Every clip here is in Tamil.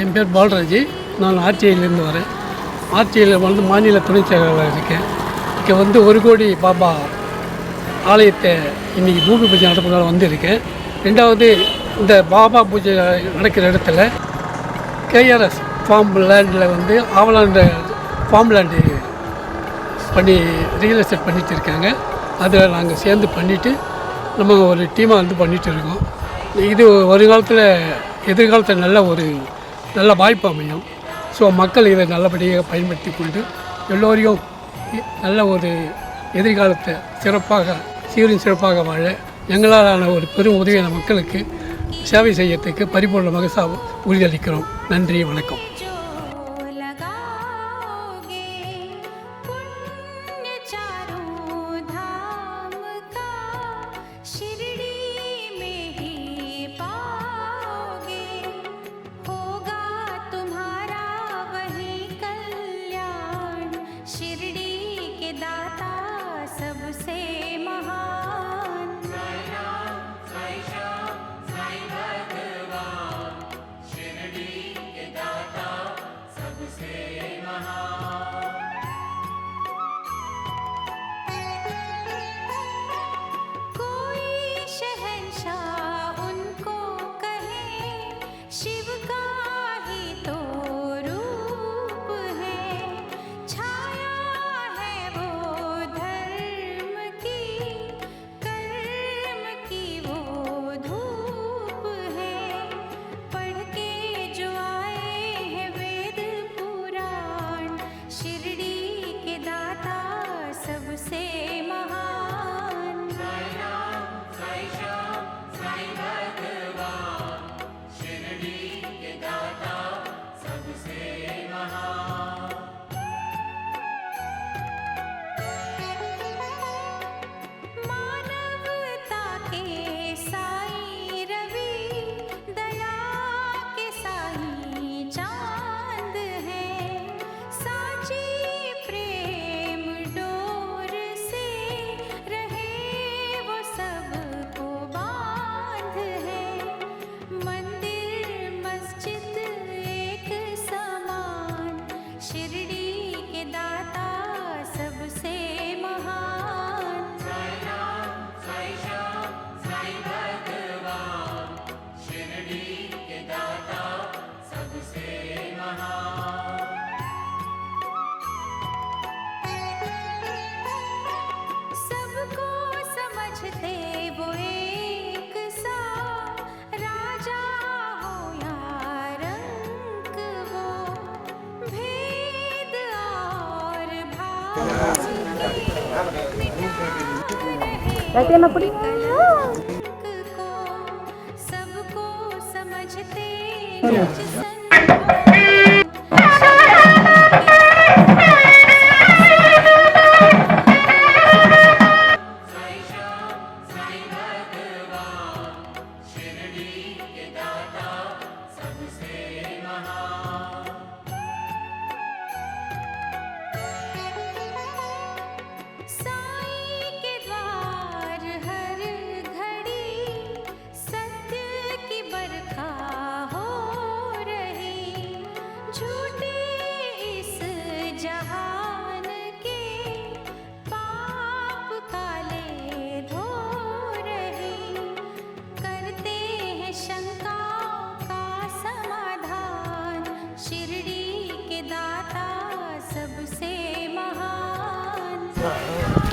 என் பேர் பால்ராஜ். நான் ஆர்டிஐலேருந்து வரேன். ஆர்டிஐயில் மாநில துணைச் செயலாளராக இருக்கேன். இங்கே 1 கோடி பாபா ஆலயத்தை இன்றைக்கி பூமி பூஜை நடப்பதால் வந்திருக்கேன். ரெண்டாவது, இந்த பாபா பூஜை நடக்கிற இடத்துல கேஆர்எஸ் ஃபார்ம் லேண்டில் ஆவலாண்ட ஃபார்ம் லேண்டு பண்ணி ரியல் எஸ்டேட் பண்ணிகிட்டு இருக்காங்க. அதில் நாங்கள் சேர்ந்து பண்ணிவிட்டு நம்ம ஒரு டீமாக பண்ணிகிட்டு இருக்கோம். இது வருங்காலத்தில் எதிர்காலத்தில் நல்ல வாய்ப்பு அமையும். ஸோ மக்கள் இதை நல்லபடியாக பயன்படுத்தி கொண்டு எல்லோரையும் நல்ல ஒரு எதிர்காலத்தை சீரும் சிறப்பாக வாழ எங்களாலான ஒரு பெரும் உதவியான மக்களுக்கு சேவை செய்யறதுக்கு பரிபூர்ணமாக உறுதியளிக்கிறோம். நன்றி, வணக்கம். सबको समझते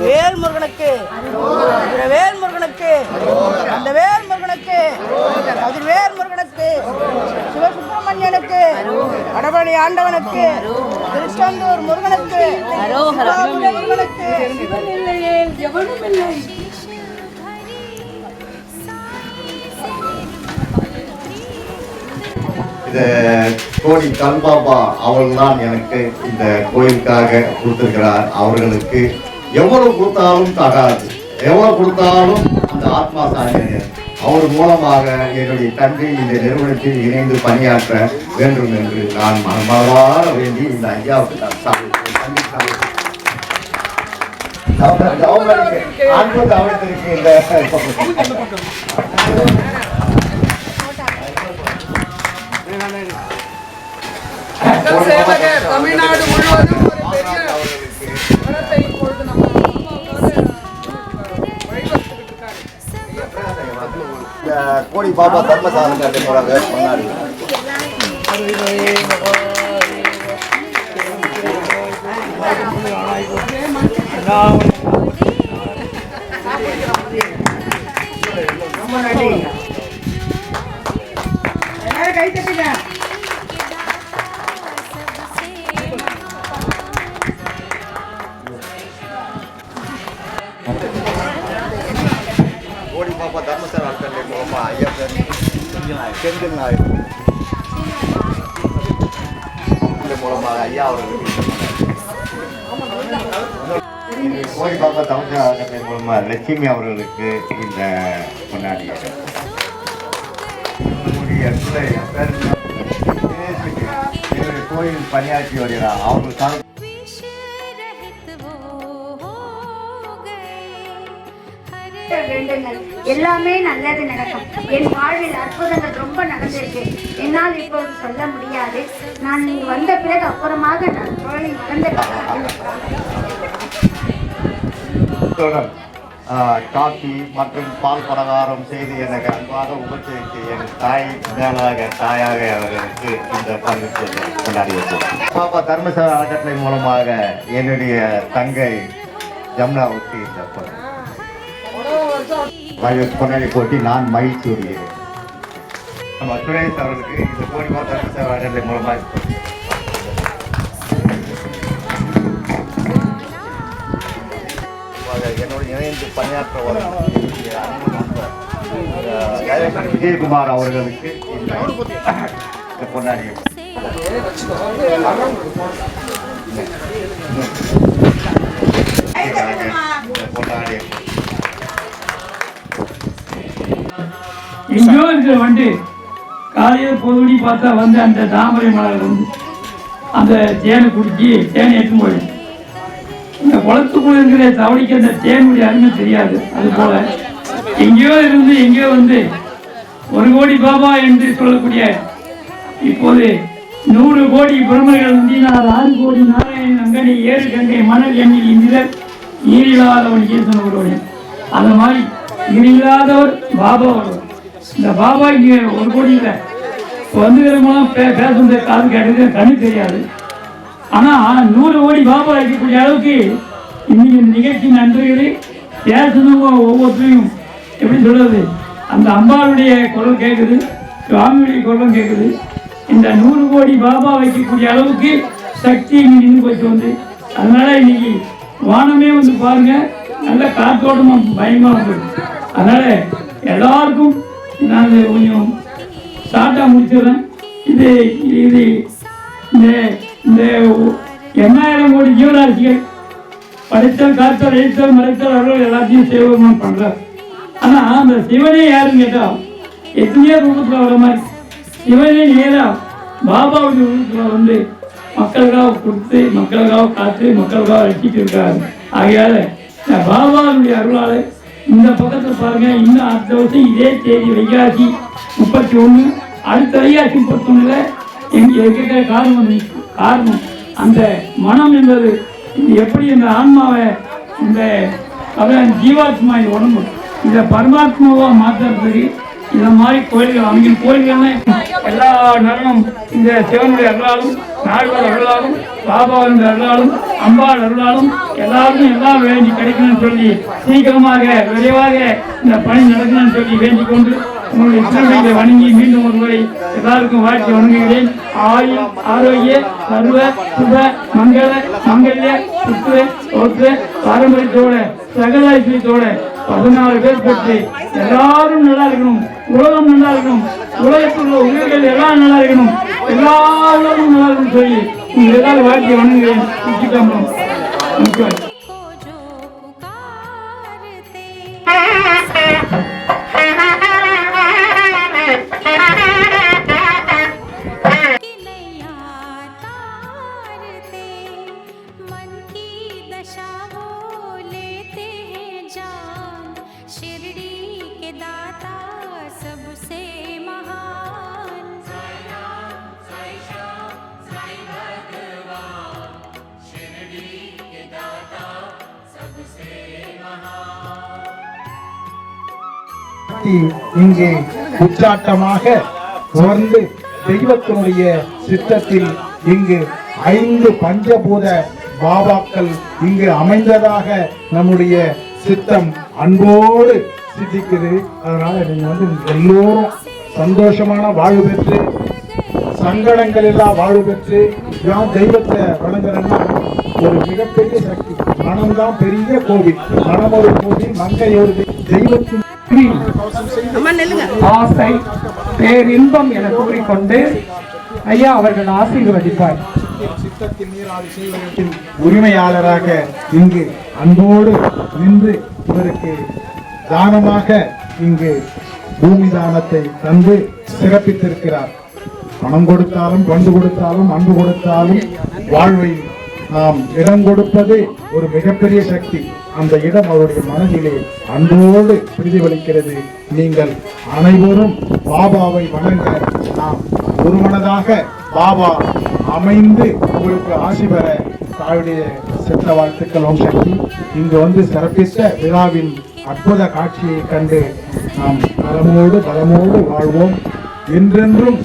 வேல் முருகனுக்கு வேல் முருகனுக்கு அந்த வேல் முருகனுக்கு கதிர்வேல் முருகனுக்கு சிவசுப்பிரமணியனுக்கு வடபழனி ஆண்டவனுக்கு திருச்செந்தூர் முருகனுக்கு முருகனுக்கு எவனும் இல்லை இந்த கோடி கல்பாபா அவர்கள் தான் எனக்கு இந்த கோயிலுக்காக கொடுத்திருக்கிறார். அவர்களுக்கு எவ்வளவு கொடுத்தாலும் தகாது, எவ்வளவு கொடுத்தாலும் அந்த ஆத்மா சாமி அவர் மூலமாக என்னுடைய தந்தை இந்த நிறுவனத்தில் இணைந்து பணியாற்ற வேண்டும் என்று நான் மனமாற வேண்டி இந்த ஐயாவுக்கு நான் அன்பு தவிர்த்திருக்கு. இந்த தமிழ்நாடு முழுவதும் ஒரு பெரிய படத்தை இப்பொழுது நம்ம கோடி பாபா தர்மசாலம் கட்டை போறாங்க சொன்னாரு. கை தட்டுங்க. கோடி பாபா தர்மசாலம் கட்டை மூலமா ஐயா செந்தில் நாயர் மூலமாக ஐயா அவர்களுக்கு கோடி பாபா தர்மசாலம் கட்டை மூலமா லட்சுமி அவர்களுக்கு இந்த கொண்டாடிய கோயில் பணியாற்றி வருகிறார். அவர்கள் எல்லாமே நல்லது நடக்கும். என் வாழ்வில் அற்புதங்கள் ரொம்ப நடந்திருக்கு. என்னால் இப்போது சொல்ல முடியாது. நான் இங்கு வந்த பிறகு அப்புறமாக நான் தோழி மறந்து காஃபி மற்றும் பால் பலகாரம் செய்து எனக்கு அன்பாக உபசரித்து என் தாயாக அவர்களுக்கு இந்த பங்கு கொண்டாடியது. பாப்பா தர்மசால அறக்கட்டளை மூலமாக என்னுடைய தங்கை ஜமுனாவுக்கு இந்த பொன்னாடி போட்டி நான் மகிழ்ச்சி வருகிறேன். நம்ம சுரேஷ் அவர்களுக்கு இந்த கோடி பாபா தர்மசால அறக்கட்டளை மூலமாக என்னோட இணைந்து பணியாற்ற வரும் விஜயகுமார் அவர்களுக்கு இந்த பொன்னாடி எங்கேயோ இருக்கிற வண்டு காலையில் பொதுவடி பார்த்தா வந்து அந்த தாமரை மலர் வந்து அந்த தேனை குடிச்சு தேனை எடுத்து போயிடும். இந்த குளத்துக்குள்ள இருக்கிற தவளைக்கு அந்த தேனுடைய அருமை தெரியாது. அது போல எங்கேயோ இருந்து எங்கேயோ வந்து 1 கோடி பாபா என்று சொல்லக்கூடிய இப்போது 100 கோடி பிரம்மர்கள் நந்தினார் 6 கோடி நாராயணன் அங்கனி 7 கங்கை மணல் எண்ணில் இந்திரர் நீரில்லாதவன் சொன்ன ஒருவன். அந்த மாதிரி நீரில்லாதவர் பாபா வருவார். இந்த பாபா இங்கே 1 கோடி இல்லை வந்துக்கிறவங்களாம் பேசுறது காது கேட்டது கண்ணு தெரியாது. ஆனால் 100 கோடி பாபா இருக்கக்கூடிய அளவுக்கு இன்னைக்கு இந்த நிகழ்ச்சி நண்பர்களே பேசணுங்க. ஒவ்வொருத்தரையும் எப்படி சொல்றது, அந்த அம்பாளுடைய குரல் கேட்குது, சுவாமியுடைய குரலும் கேட்குது. இந்த 100 கோடி பாபா வைக்கக்கூடிய அளவுக்கு சக்தி இங்கே நின்று போச்சு வந்து. அதனால இன்னைக்கு வானமே வந்து பாருங்க, நல்ல காற்றோட்டமா பயமா வந்துருக்கு. அதனால எல்லாருக்கும் நான் கொஞ்சம் ஷார்ட்டாக முடிச்சிடுறேன். இது இது இந்த 8000 கோடி ஜீவராசிகள் படைத்தல் காத்தல் எழுத்தல் மறைத்தல் அருள் எல்லாத்தையும் சேவகமாக பண்ணுறார். ஆனால் அந்த சிவனே யாருன்னு கேட்டால் எத்தனையோ ரூபத்தில் வர மாதிரி சிவனே நேராக பாபாவுடைய ரூபத்தில் வந்து மக்களுக்காக கொடுத்து மக்களுக்காக காத்து மக்களுக்காக ரசிட்டு இருக்காரு. ஆகையால் இந்த பாபாவுடைய அருளால் இந்த பக்கத்தில் பாருங்க, இன்னும் அடுத்த வருஷம் இதே தேதி வைகாசி 31, அடுத்த வைகாசி 31 எங்கே இருக்கிற காரணம் அந்த மனம் என்பது எப்படி இந்த ஆன்மாவை இந்த ஜீவாத்மா உடம்பு இந்த பரமாத்மாவா மாற்றுறதுக்கு இந்த மாதிரி கோயில்கள் அவங்க கோயில்கள்னு எல்லா நலனும் இந்த சிவனுடைய அருளாலும் நாடுகள் அருளாலும் பாபாவுடைய அருளாலும் அம்பாள் அருளாலும் எல்லாருக்கும் எல்லாம் வேண்டி கிடைக்கணும்னு சொல்லி சீக்கிரமாக விரைவாக இந்த பணி நடக்கணும்னு சொல்லி வேண்டிக் கொண்டு உங்களுடைய திருவிழை வணங்கி மீண்டும் ஒரு முறை எல்லாருக்கும் வாழ்க்கை வணங்குகிறேன். ஆயுள் ஆரோக்கிய சர்வ சுப மங்கள மங்கல்ய சுற்று பாரம்பரியத்தோட சகல ஐஸ்வரியத்தோட 14 பேர் பெற்று எல்லாரும் நல்லா இருக்கணும், உலகம் நல்லா இருக்கணும், உலகத்தில் உள்ள உயிர்கள் எல்லாம் நல்லா இருக்கணும், எல்லா உலகமும் நல்லா இருக்கணும் சொல்லி உங்க எல்லாரும் வாழ்க்கையை வணங்குகிறேன். இங்கு உச்சாட்டமாக தொடர்ந்து தெய்வத்தினுடைய சித்தத்தில் இங்கு 5 பஞ்சபூத பாபாக்கள் இங்கு அமைந்ததாக நம்முடைய சித்தம் அன்போடு சித்திக்குது. அதனால நீங்க எல்லோரும் சந்தோஷமான வாழ்வு பெற்று சங்கடங்கள் எல்லாம் வாழ்வு பெற்று யார் தெய்வத்தை வணங்குறேன்னா ஒரு மிகப்பெரிய சக்தி. மனம்தான் பெரிய கோவில், மனம் ஒரு கோவில், மங்கை ஒரு தெய்வத்தின் ஆசை பேரின்பம் என கூறிக்கொண்டு ஐயா அவர்கள் ஆசீர்வதிப்பார். சித்தத்தின் நீராடி செய்வதற்கு உரிமையாளராக இங்கு அன்போடு நின்று இவருக்கு தானமாக இங்கு பூமி தானத்தை தந்து சிறப்பித்திருக்கிறார். பணம் கொடுத்தாலும் பண்டு கொடுத்தாலும் அன்பு கொடுத்தாலும் வாழ்வை நாம் இடம் கொடுப்பது ஒரு மிகப்பெரிய சக்தி. அந்த இடம் அவருடைய மனதிலே அன்போடு பிரதிபலிக்கிறது. நீங்கள் அனைவரும் பாபாவை வணங்க நாம் ஒரு மனதாக பாபா அமைந்து உங்களுக்கு ஆசி பெற தாயுடைய சித்த வாழ்த்துக்கள். ஓம் சக்தி. இங்கு சிறப்பித்த விழாவின் அற்புத காட்சியை கண்டு நாம் பலமோடு வாழ்வோம். என்றென்றும்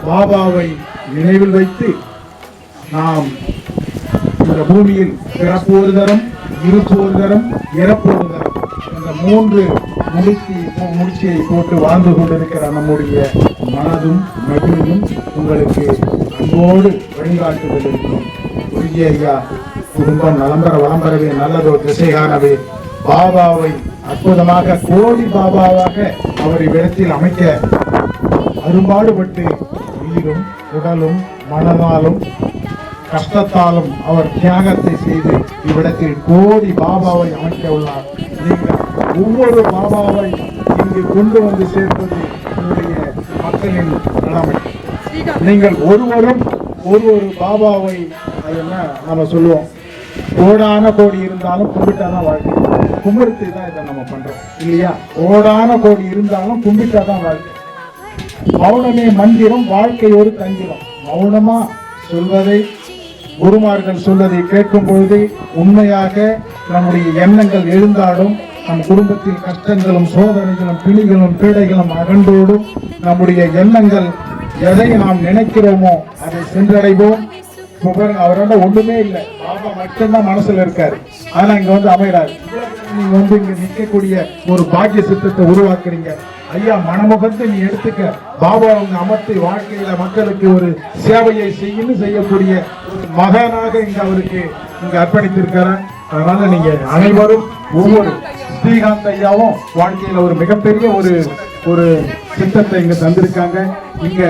பாபாவை நினைவில் வைத்து நாம் இந்த பூமியில் பிறப்பு ஒரு தரம், இருப்பு ஒரு தரம், இறப்பு ஒரு தரம், இந்த 3 முடிச்சியை போட்டு வாழ்ந்து கொண்டிருக்கிற நம்முடைய மனதும் மகிழும் உங்களுக்கு அன்போடு வழிகாட்டுதல் இருக்கும். குருஜி ஐயா குடும்பம் நலம்பர வளம்பரவே நல்லதோ திசை காணவே பாபாவை அற்புதமாக கோடி பாபாவாக அவர் இவ்விடத்தில் அமைக்க அரும்பாடுபட்டு உயிரும் உடலும் மனதாலும் கஷ்டத்தாலும் அவர் தியாகத்தை செய்து இவ்விடத்தில் கோடி பாபாவை அமைக்க உள்ளார். நீங்கள் ஒவ்வொரு பாபாவை இங்கு கொண்டு சேர்ப்பது உங்களுடைய மக்களின் கடமை. நீங்கள் ஒருவரும் ஒரு பாபாவை நம்ம சொல்லுவோம், கோடான கோடி இருந்தாலும் கும்பிட்டாதான் வாழ்க்கை. கும்பிட்டு தான் இதை நம்ம பண்றோம் இல்லையா? கோடான கோடி இருந்தாலும் கும்பிட்டாதான் வாழ்க்கை. மௌனமே மந்திரம், வாழ்க்கை ஒரு தந்திரம். மௌனமா சொல்வதை, குருமார்கள் சொல்வதை கேட்கும் பொழுது உண்மையாக நம்முடைய எண்ணங்கள் எழுந்தாடும். நம் குடும்பத்தில் கஷ்டங்களும் சோதனைகளும் பிணிகளும் பீடைகளும் அகன்றோடும். நம்முடைய எண்ணங்கள் எதை நாம் நினைக்கிறோமோ அதை சென்றடைவோம். அவரோட ஒண்ணுமே இல்லை, பாபா மட்டும்தான் மனசுல இருக்காரு. ஆனா இங்க அமைகிறாரு. நீங்க இங்க நிற்கக்கூடிய ஒரு பாக்கிய சித்தத்தை உருவாக்குறீங்க ஐயா. மனமுகத்தை நீ எடுத்துக்க. பாபா அவங்க அமர்த்தி வாழ்க்கையில மக்களுக்கு ஒரு சேவையை செய்யக்கூடிய ஒரு மகனாக இங்க அவருக்கு இங்க அர்ப்பணித்திருக்கிறார். அதனால நீங்க அனைவரும் ஒவ்வொரு ஸ்ரீகாந்த் ஐயாவும் வாழ்க்கையில ஒரு மிகப்பெரிய ஒரு சித்தத்தை இங்க தந்திருக்காங்க. இங்க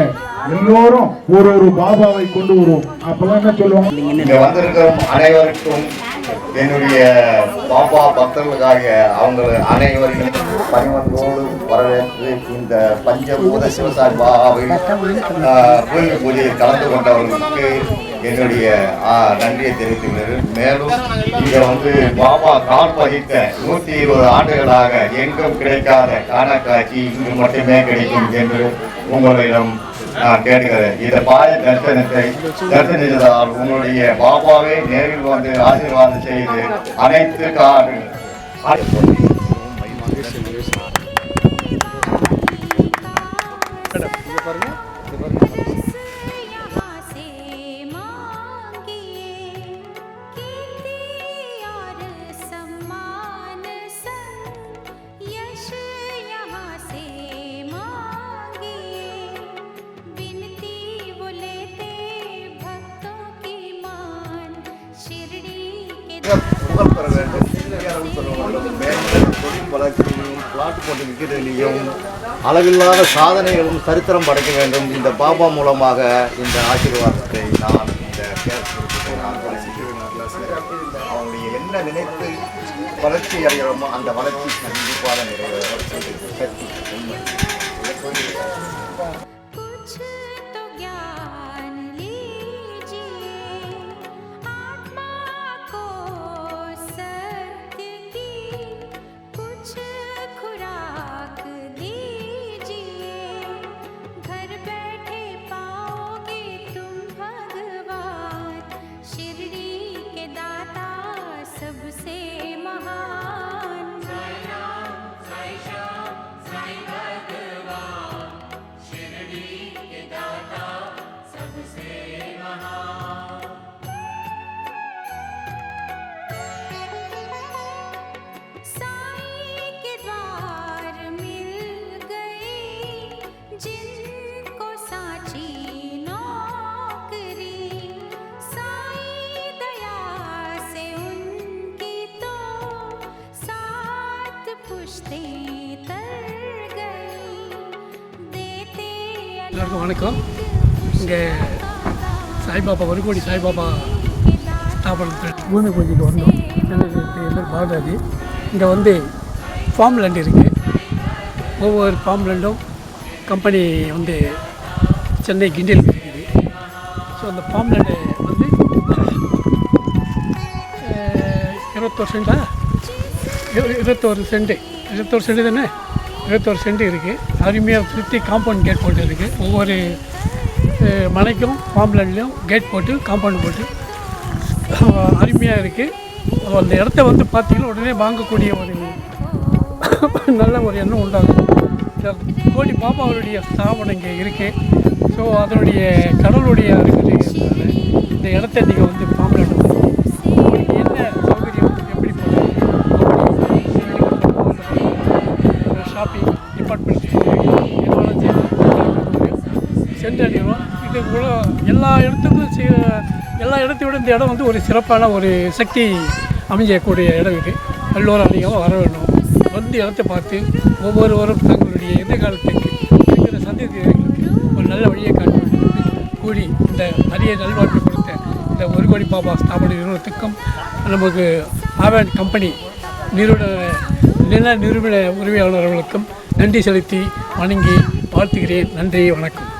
எல்லோரும் ஒரு பாபாவை கொண்டு வருவோம். அப்பதான் என்ன சொல்லுவாங்க, இங்க வந்திருக்கும் அனைவருக்கும் என்னுடைய பாபா பக்தர்களுக்காக அவங்க அனைவரையும் பணிவன்போடு வரவேற்று இந்த பஞ்சபூத சிவசாமி பாபாவை கோயில் பூஜையில் கலந்து கொண்டவர்களுக்கு என்னுடைய நன்றியை தெரிவித்துள்ளேன். மேலும் இங்க பாபா கால் பதித்த 120 ஆண்டுகளாக எங்கும் கிடைக்காத காணக்காட்சி இங்கு மட்டுமே கிடைக்கும் என்று உங்களிடம் நான் கேட்கிறேன். இந்த பாய தரிசனத்தால் உங்களுடைய பாபாவை நேரில் ஆசீர்வாதம் செய்து அனைத்து புகழ் பெற வேண்டும். தொழில் வளர்ச்சி விளையாட்டு போட்டி விற்கிறதுலையும் அளவில்லாத சாதனைகளும் சரித்திரம் படைக்க வேண்டும். இந்த பாபா மூலமாக இந்த ஆசீர்வாதத்தை நான் இந்த கேரளத்தை நான் அவனுடைய என்ன நினைத்து வளர்ச்சி அடைகிறோமோ அந்த வளர்ச்சி கண்டிப்பாக நிறைவேறும். எல்லாருக்கும் வணக்கம். இங்கே சாய்பாபா ஒரு சாய்பாபா ஸ்தாபனத்தில் பூமி பூஜைக்கு வந்தோம். எனக்கு பேர் பாலராஜ். இங்கே வந்து ஃபார்ம் லேண்ட் இருக்குது. ஒவ்வொரு ஃபார்ம் லேண்டும் கம்பெனி வந்து சென்னை கிண்டியில் இருக்குது. ஸோ அந்த ஃபார்ம் லேண்டு வந்து 21 சென்ட் தானே, 21 சென்ட் இருக்குது. அருமையாக சுற்றி காம்பவுண்ட் கேட் போட்டு இருக்குது. ஒவ்வொரு மனைக்கும் ஃபார்ம் லேண்ட்லேயும் கேட் போட்டு காம்பவுண்ட் போட்டு அருமையாக இருக்குது. அந்த இடத்த வந்து பார்த்திங்கன்னா உடனே வாங்கக்கூடிய ஒரு நல்ல ஒரு எண்ணம் உண்டாகும். இந்த கோடி பாபாவுடைய ஸ்தாபனம் இங்கே இருக்குது. ஸோ அதனுடைய கடவுளுடைய அறிகுறினால இந்த இடத்த நீங்கள் வந்து ஃபார்ம் லேண்ட் உங்களுக்கு என்ன சௌகரியம் எப்படி ஷாப்பிங் டிபார்ட்மெண்ட் சென்றடைகிறோம். இது கூட எல்லா இடத்தையும் விட இந்த இடம் வந்து ஒரு சிறப்பான ஒரு சக்தி அமைஞ்சக்கூடிய இடம் இது. எல்லோரும் அதிகமாக வர வேண்டும். வந்து இடத்தை பார்த்து ஒவ்வொருவரும் தங்களுடைய எதிர்காலத்துக்கு இருக்கிற சந்ததிகளுக்கு ஒரு நல்ல வழியை காட்டி கூடி இந்த நிறைய நல்வாழ்வு கொடுத்த இந்த ஒரு கோடி பாபா ஸ்தாபன நிறுவனத்துக்கும் நமக்கு ஆவன் கம்பெனி நிறுவன உரிமையாளர்களுக்கும் நன்றி செலுத்தி வணங்கி வாழ்த்துகிறேன். நன்றி, வணக்கம்.